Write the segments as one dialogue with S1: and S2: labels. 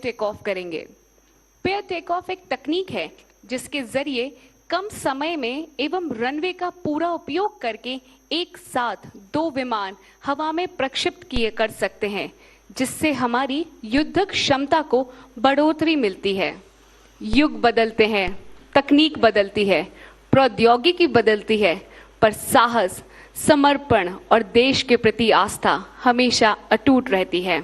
S1: Take off करेंगे। Pair take off एक तकनीक है जिसके जरिए कम समय में एवं रनवे का पूरा उपयोग करके एक साथ 2 विमान हवा में प्रक्षिप्त किए कर सकते हैं, जिससे हमारी युद्ध क्षमता को बढ़ोतरी मिलती है। युग बदलते हैं, तकनीक बदलती है, प्रौद्योगिकी बदलती है, पर साहस, समर्पण और देश के प्रति आस्था हमेशा अटूट रहती है।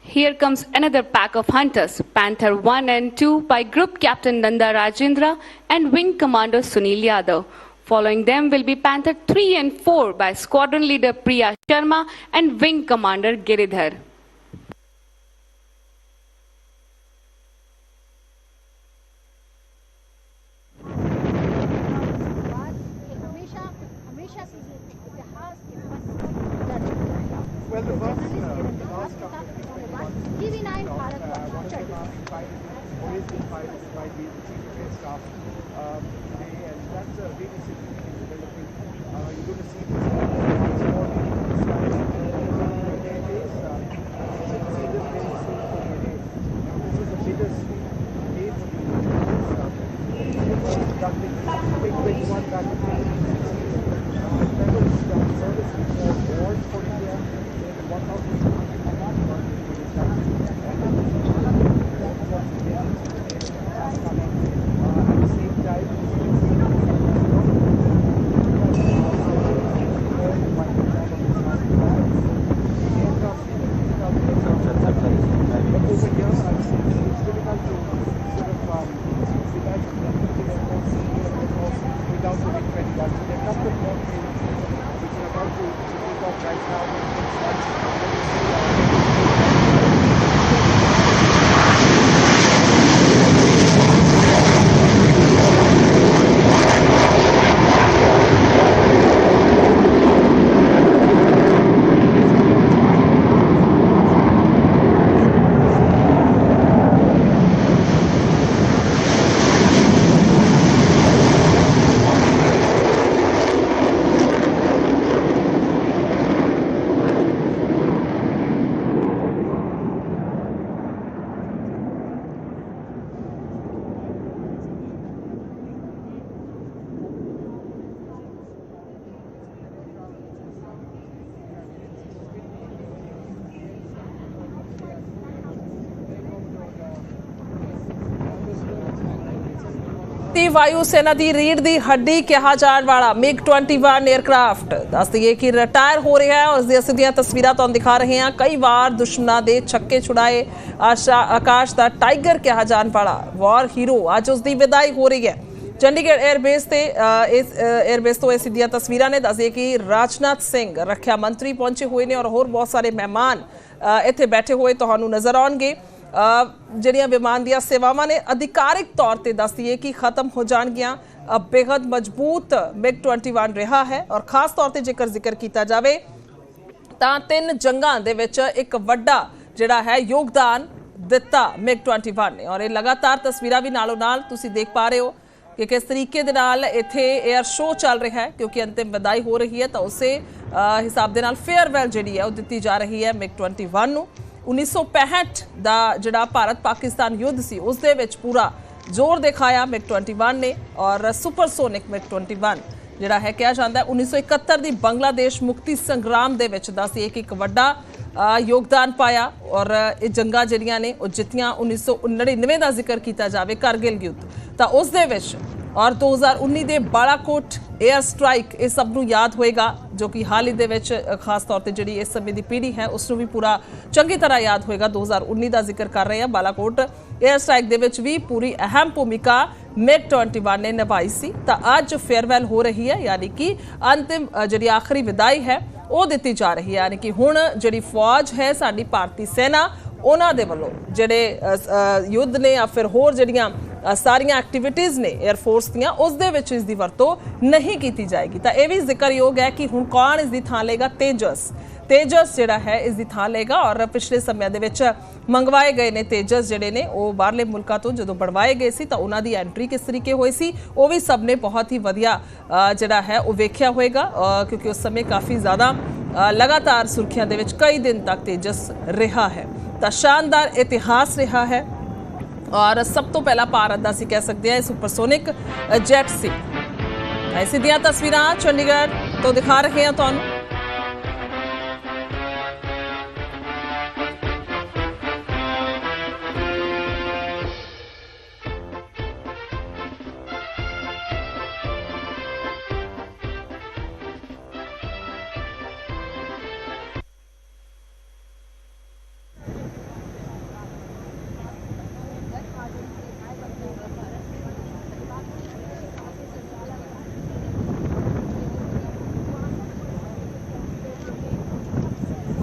S1: Here comes another pack of hunters, Panther 1 and 2 by Group Captain Nanda Rajendra and Wing Commander Sunil Yadav. Following them will be Panther 3 and 4 by Squadron Leader Priya Sharma and Wing Commander Giridhar.
S2: वायु सेना की रीढ़ की हड्डी कहा जाने वाला MiG-21 aircraft दस दिए कि रिटायर हो रहा है और इसकी सीधी तस्वीर तुहानू दिखा रहे हैं। कई बार दुश्मनों के छक्के छुड़ाए आकाश का टाइगर कहा जाने वाला वॉर हीरो अज उसकी विदाई हो रही है। चंडीगढ़ एयरबेस से एयरबेस तो सीधी तस्वीर ने दस दिए कि राजनाथ सिंह रक्षा मंत्री पहुंचे हुए हैं और होर बहुत सारे मेहमान इत्थे बैठे हुए तुहानू नज़र आउणगे। ਜਿਹੜੀਆਂ विमान ਦੀਆਂ सेवावां ने अधिकारिक तौर पर दस दिए कि खत्म हो जाएगियां। बेहद मजबूत MiG-21 रहा है और खास तौर पर जेकर जिक्र किया जाए तो 3 जंगां दे विच एक वड्डा जिहड़ा है योगदान दिता MiG-21 ने और ये लगातार तस्वीरां भी नालों नाल तुसीं देख पा रहे हो कि किस तरीके दे नाल इत्थे एयर शो चल रहा है, क्योंकि अंतिम विदाई हो रही है तो उस हिसाब दे नाल फेयरवैल जिहड़ी है वो दी जा रही है MiG-21 नूं। 1965 का जिहड़ा भारत पाकिस्तान युद्ध सी उस दे विच पूरा जोर दिखाया MiG-21 ने और सुपरसोनिक MiG-21 जिहड़ा है कहा जाता है 1971 की बांग्लादेश मुक्ति संग्राम दे विच दस एक वड्डा योगदान पाया और ये जंगा जिहड़ियां ने वो जित्तियां। 1999 का जिक्र किया जाए कारगिल युद्ध तो उस दे विच और 2019 के बालाकोट एयर स्ट्राइक ये सबनों याद होएगा, जो कि हाल ही दे विच खास तौर पर जी इस समय की पीढ़ी है उसनों भी पूरा चंगी तरह याद होएगा। 2019 का जिक्र कर रहे हैं। बालाकोट एयर स्ट्राइक दे विच भी पूरी अहम भूमिका MiG-21 ने निभाई सी। तो अज फेयरवैल हो रही है, यानी कि अंतिम जी आखिरी विदाई है वो दी जा रही है। यानी कि हुण जी फौज है साडी भारतीय सेना उन्हां दे वल्लों जिहड़े युद्ध ने या फिर होर जिहड़ियां ਸਾਰੀਆਂ ਐਕਟੀਵਿਟੀਜ਼ ਨੇ 에ਅਰਫੋਰਸ ਦੀਆਂ ਉਸ ਦੇ ਵਿੱਚ ਇਸ ਦੀ ਵਰਤੋਂ ਨਹੀਂ ਕੀਤੀ ਜਾਏਗੀ। ਤਾਂ ਇਹ ਵੀ ਜ਼ਿਕਰਯੋਗ ਹੈ ਕਿ ਹੁਣ ਕੌਣ ਇਸ ਦੀ ਥਾਂ ਲਏਗਾ? ਤੇਜਸ ਜਿਹੜਾ ਹੈ ਇਸ ਦੀ ਥਾਂ ਲਏਗਾ। ਔਰ ਪਿਛਲੇ ਸਮੇਂ ਦੇ ਵਿੱਚ ਮੰਗਵਾਏ ਗਏ ਨੇ ਤੇਜਸ ਜਿਹੜੇ ਨੇ ਉਹ ਬਾਹਰਲੇ ਮੁਲਕਾਂ ਤੋਂ ਜਦੋਂ ਬਣਵਾਏ ਗਏ ਸੀ ਤਾਂ ਉਹਨਾਂ ਦੀ ਐਂਟਰੀ ਕਿਸ ਤਰੀਕੇ ਹੋਈ ਸੀ ਉਹ ਵੀ ਸਭ ਨੇ ਬਹੁਤ ਹੀ ਵਧੀਆ ਜਿਹੜਾ ਹੈ ਉਹ ਵੇਖਿਆ ਹੋਏਗਾ, ਕਿਉਂਕਿ ਉਸ ਸਮੇਂ ਕਾਫੀ ਜ਼ਿਆਦਾ लगातार सुर्खियां दे विच कई दिन तक तेजस रहा है। तो शानदार इतिहास रहा है और सब तो पहला भारत दा असीं कह सकते हैं सुपरसोनिक जैट सी। ऐसी दियां तस्वीरां चंडीगढ़ तो दिखा रहे हैं तुहानूं।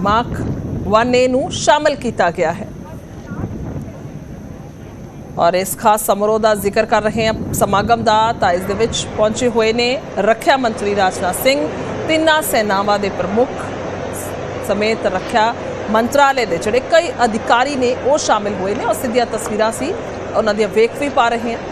S2: मार्क 1A ਨੂੰ शामिल किया गया है और इस खास समारोह का जिक्र कर रहे हैं समागम का। तो इस दे विच पहुंचे हुए ने रक्षा मंत्री राजनाथ सिंह, तिन्ना सेनावां दे प्रमुख समेत रक्षा मंत्रालय के जिहड़े कई अधिकारी ने वो शामिल हुए ने और सीधियां तस्वीरां सी उन्हां दी वेख भी पा रहे हैं।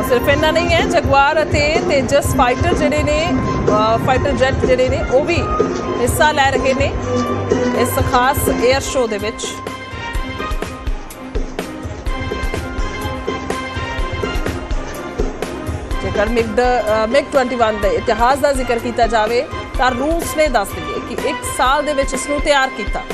S2: सिर्फ इन्ना नहीं है, जगुआर अते तेजस फाइटर जिहड़े ने फाइटर जैट जिहड़े ने वो भी हिस्सा लै रहे ने इस खास एयर शो दे विच। जेकर मिग 21 के इतिहास का जिक्र किया जाए तो रूस ने दस दिए कि 1 साल दे विच इसनूं तैयार किया।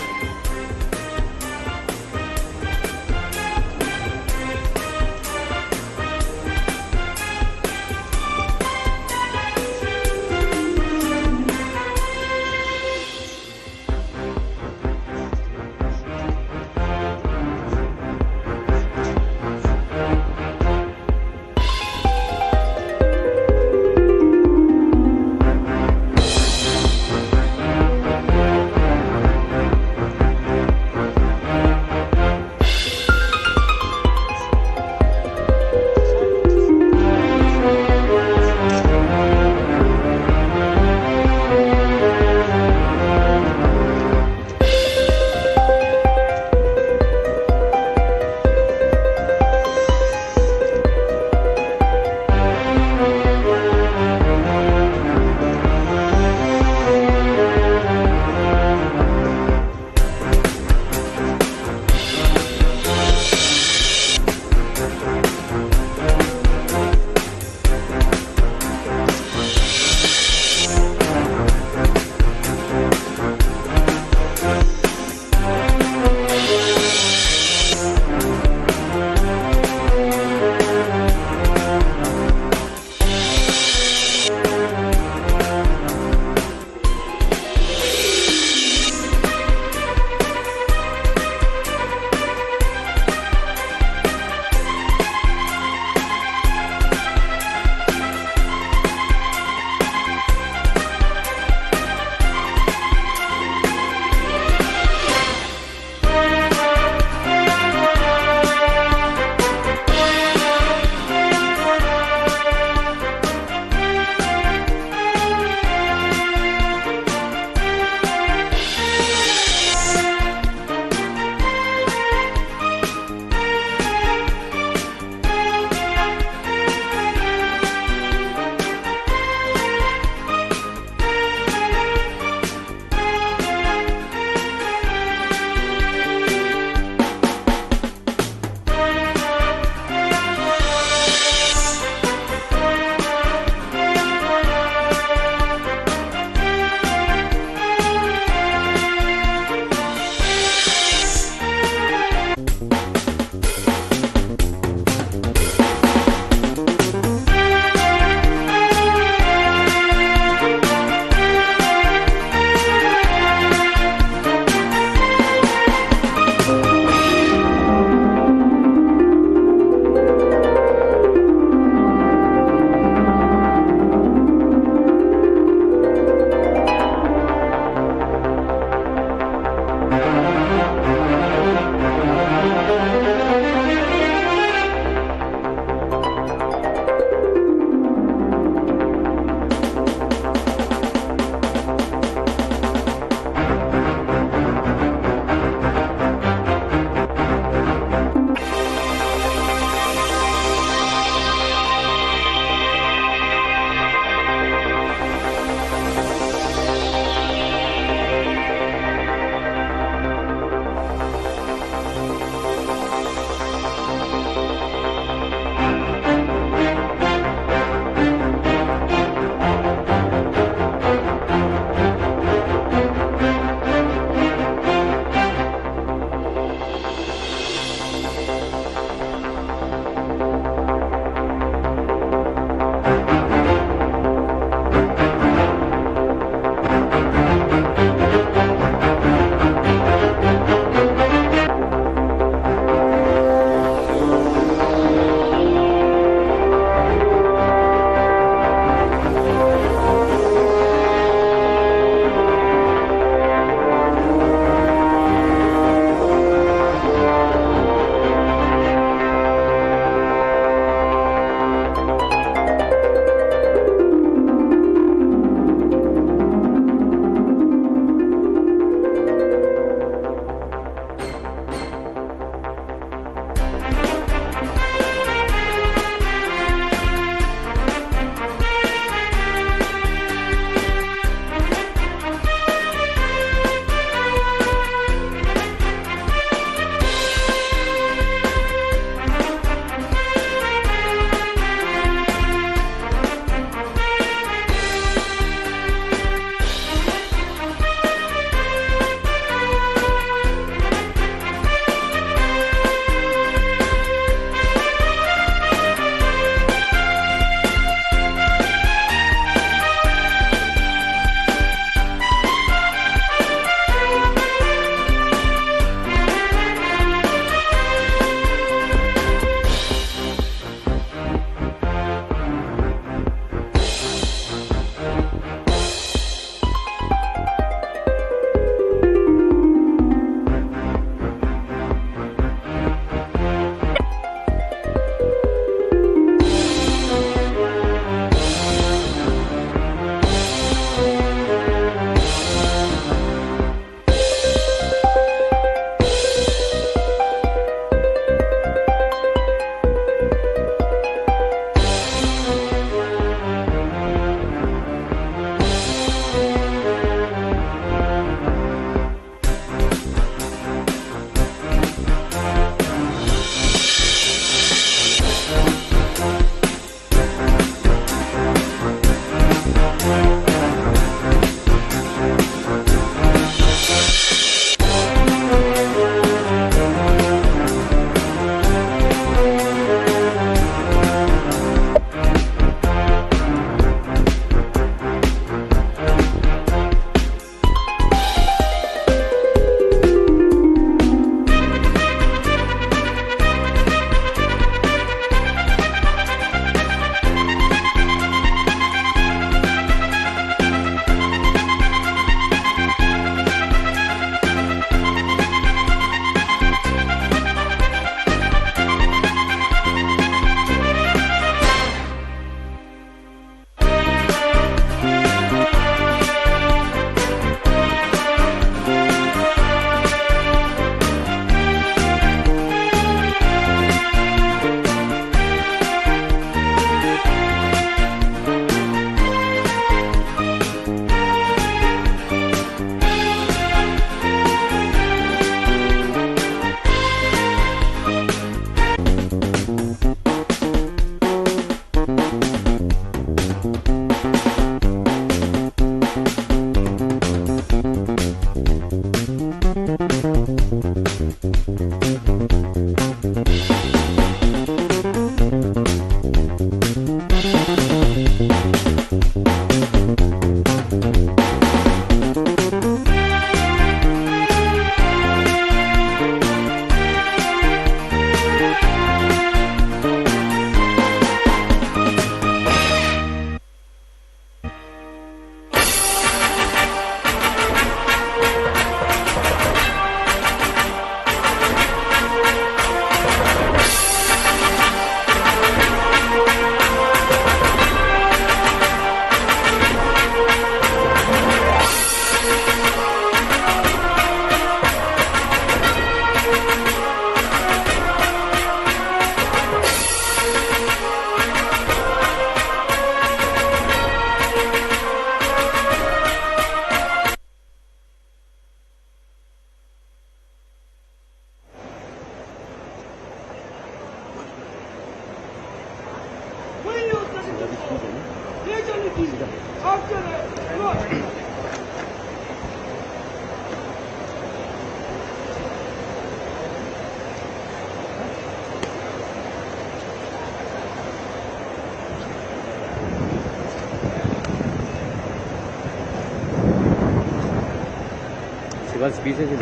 S3: बस पीछे से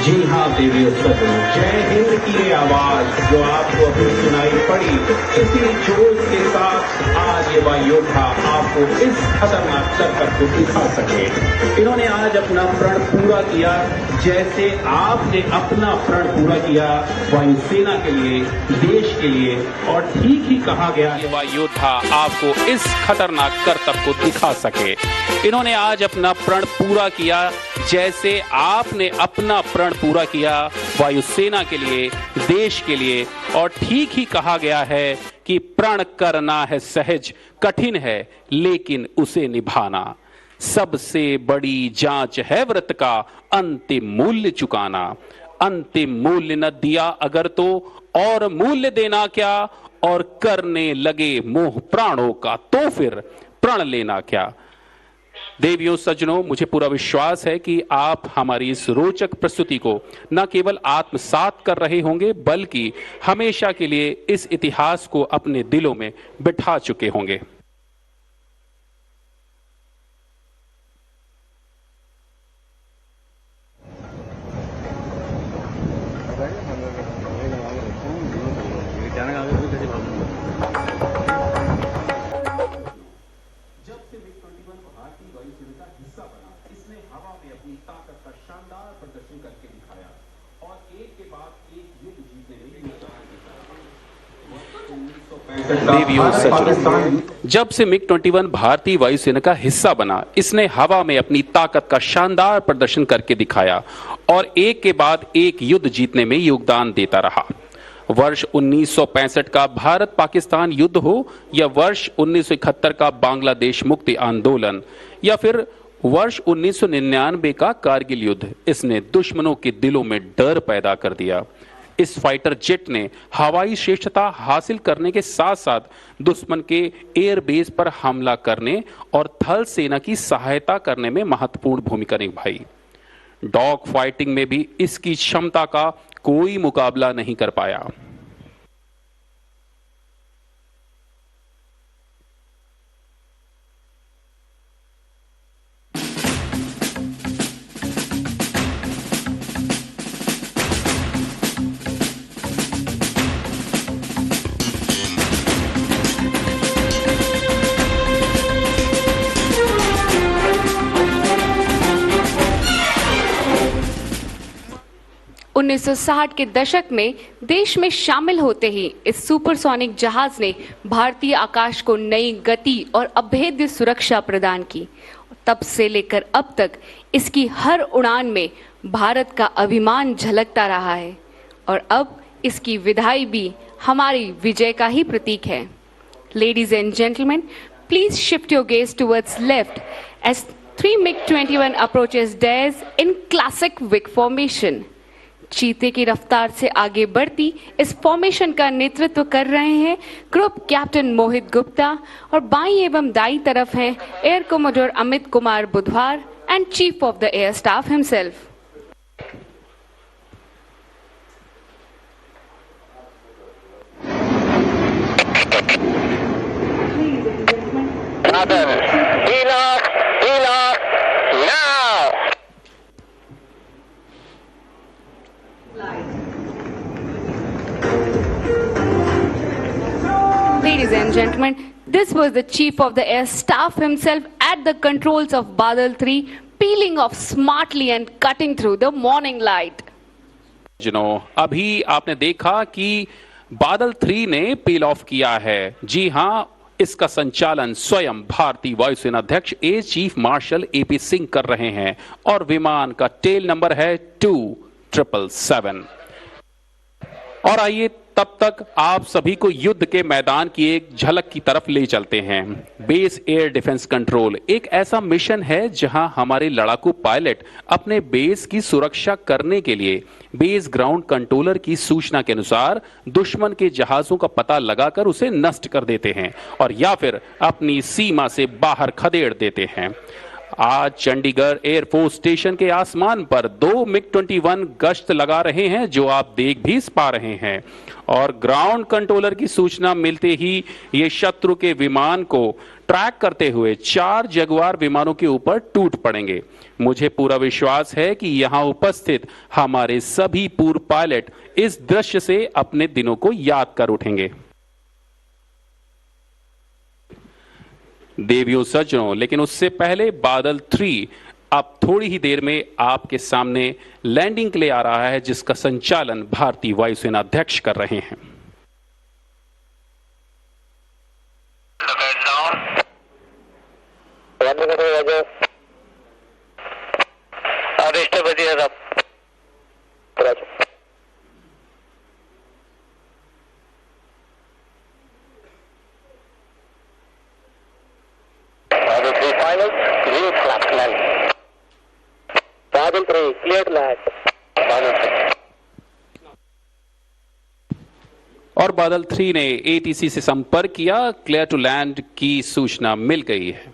S4: जी हाँ देवी सदन, जय हिंद की ये आवाज जो आपको अभी सुनाई पड़ी, इसी जोश के साथ आज ये वायोद्धा आपको इस खतरनाक चक्कर को दिखा सके। इन्होंने आज अपना प्रण पूरा किया, जैसे आपने अपना प्रण पूरा किया वायुसेना के लिए, देश के लिए, और ठीक ही कहा गया
S5: ये वायुयोद्धा आपको इस खतरनाक करतब को दिखा सके। इन्होंने आज अपना प्रण पूरा किया, जैसे आपने अपना प्रण पूरा किया वायुसेना के लिए, देश के लिए, और ठीक ही कहा गया है कि प्रण करना है सहज, कठिन है लेकिन उसे निभाना। सबसे बड़ी जांच है व्रत का अंतिम मूल्य चुकाना। अंतिम मूल्य न दिया अगर तो और मूल्य देना क्या, और करने लगे मोह प्राणों का तो फिर प्रण लेना क्या। देवियों सज्जनों, मुझे पूरा विश्वास है कि आप हमारी इस रोचक प्रस्तुति को न केवल आत्मसात कर रहे होंगे, बल्कि हमेशा के लिए इस इतिहास को अपने दिलों में बिठा चुके होंगे। देवियों सज्जनों, जब से मिग-21 भारतीय वायुसेना का हिस्सा बना, इसने हवा में अपनी ताकत का शानदार प्रदर्शन करके दिखाया और एक के बाद एक युद्ध जीतने में योगदान देता रहा। वर्ष 1965 का भारत पाकिस्तान युद्ध हो, या वर्ष 1971 का बांग्लादेश मुक्ति आंदोलन, या फिर वर्ष 1999 का कारगिल युद्ध, इसने दुश्मनों के दिलों में डर पैदा कर दिया। इस फाइटर जेट ने हवाई श्रेष्ठता हासिल करने के साथ साथ दुश्मन के एयरबेस पर हमला करने और थल सेना की सहायता करने में महत्वपूर्ण भूमिका निभाई। डॉग फाइटिंग में भी इसकी क्षमता का कोई मुकाबला नहीं कर पाया।
S1: उन्नीस 1960 के दशक में देश में शामिल होते ही इस सुपरसोनिक जहाज ने भारतीय आकाश को नई गति और अभेद्य सुरक्षा प्रदान की। तब से लेकर अब तक इसकी हर उड़ान में भारत का अभिमान झलकता रहा है और अब इसकी विदाई भी हमारी विजय का ही प्रतीक है। Ladies and gentlemen, please shift your gaze towards left as 3 MiG-21 approaches Dez in classic Vic formation. चीते की रफ्तार से आगे बढ़ती इस फॉर्मेशन का नेतृत्व कर रहे हैं ग्रुप कैप्टन मोहित गुप्ता और बाईं एवं दाईं तरफ हैं एयर कमोडोर अमित कुमार बुधवार and chief of the air staff himself. Ladies and gentlemen, this was the Chief of the Air Staff himself at the controls of Badal 3, peeling off smartly and cutting through the morning light.
S5: अभी आपने देखा कि बादल 3 ने पील of किया है। जी हां, इसका संचालन स्वयं भारतीय वायुसेना अध्यक्ष air chief marshal AP Singh कर रहे हैं और विमान का टेल नंबर है 2777। और आइए तब तक आप सभी को युद्ध के मैदान की एक झलक की तरफ ले चलते हैं। बेस एयर डिफेंस कंट्रोल एक ऐसा मिशन है जहां हमारे लड़ाकू पायलट अपने बेस की सुरक्षा करने के लिए बेस ग्राउंड कंट्रोलर की सूचना के अनुसार दुश्मन के जहाजों का पता लगाकर उसे नष्ट कर देते हैं और या फिर अपनी सीमा से बाहर खदेड़ देते हैं। आज चंडीगढ़ एयरफोर्स स्टेशन के आसमान पर 2 MiG-21 गश्त लगा रहे हैं, जो आप देख भी पा रहे हैं। और ग्राउंड कंट्रोलर की सूचना मिलते ही ये शत्रु के विमान को ट्रैक करते हुए 4 जगुआर विमानों के ऊपर टूट पड़ेंगे। मुझे पूरा विश्वास है कि यहाँ उपस्थित हमारे सभी पूर्व पायलट इस दृश्य से अपने दिनों को याद कर उठेंगे। देवियों सज्जनों, लेकिन उससे पहले बादल 3 अब थोड़ी ही देर में आपके सामने लैंडिंग के लिए आ रहा है, जिसका संचालन भारतीय वायुसेना अध्यक्ष कर रहे हैं। और बादल 3 ने ATC से संपर्क किया, क्लियर टू लैंड की सूचना मिल गई है।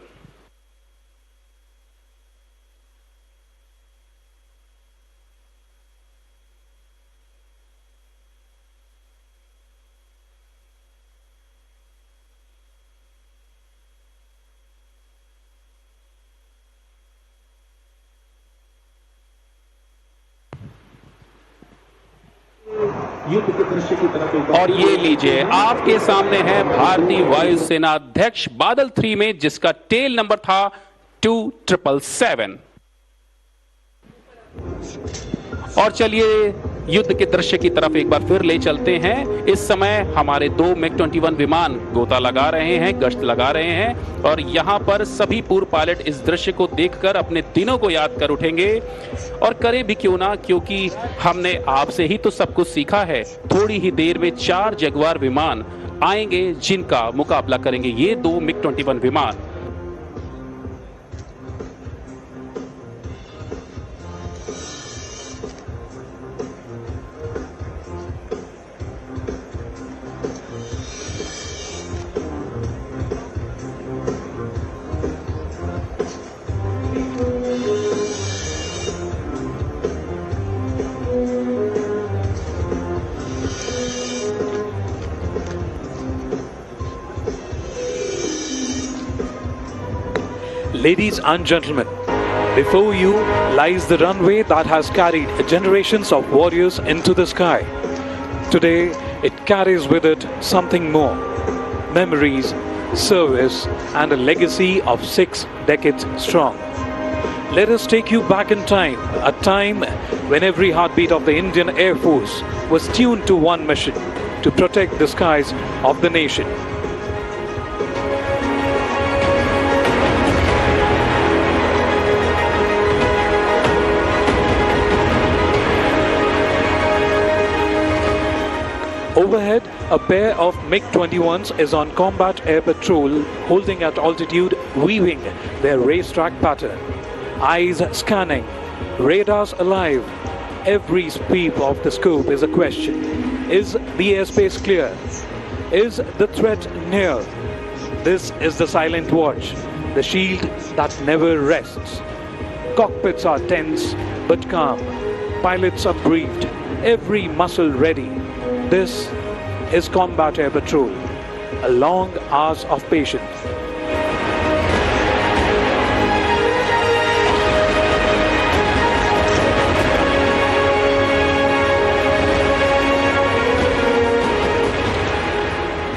S4: युद्ध के दृश्य की तरफ
S5: और ये लीजिए, आपके सामने है भारतीय वायुसेना अध्यक्ष बादल 3 में, जिसका टेल नंबर था 2777। और चलिए युद्ध के दृश्य की तरफ एक बार फिर ले चलते हैं। इस समय हमारे 2 MiG-21 विमान गोता लगा रहे हैं, गश्त लगा रहे हैं और यहां पर सभी पूर्व पायलट इस दृश्य को देखकर अपने दिनों को याद कर उठेंगे। और करे भी क्यों ना, क्योंकि हमने आपसे ही तो सब कुछ सीखा है। थोड़ी ही देर में 4 जगुआर विमान आएंगे, जिनका मुकाबला करेंगे ये 2 MiG-21 विमान।
S6: Ladies and gentlemen, before you lies the runway that has carried generations of warriors into the sky. Today, it carries with it something more: memories, service, and a legacy of 6 decades strong. Let us take you back in time, a time when every heartbeat of the Indian Air Force was tuned to one mission: to protect the skies of the nation. Overhead, a pair of MiG-21s is on combat air patrol, holding at altitude, weaving their racetrack pattern. Eyes scanning, radars alive. Every sweep of the scope is a question. Is the airspace clear? Is the threat near? This is the silent watch, the shield that never rests. Cockpits are tense but calm. Pilots are briefed, every muscle ready. This is Combat Air Patrol, a long hours of patience.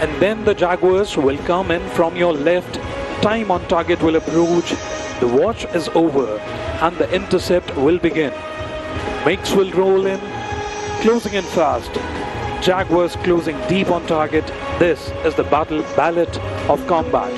S6: And then the Jaguars will come in from your left. Time on target will approach. The watch is over and the intercept will begin. MiGs will roll in, closing in fast. Jaguars closing deep on target. This is the battle ballad of combat.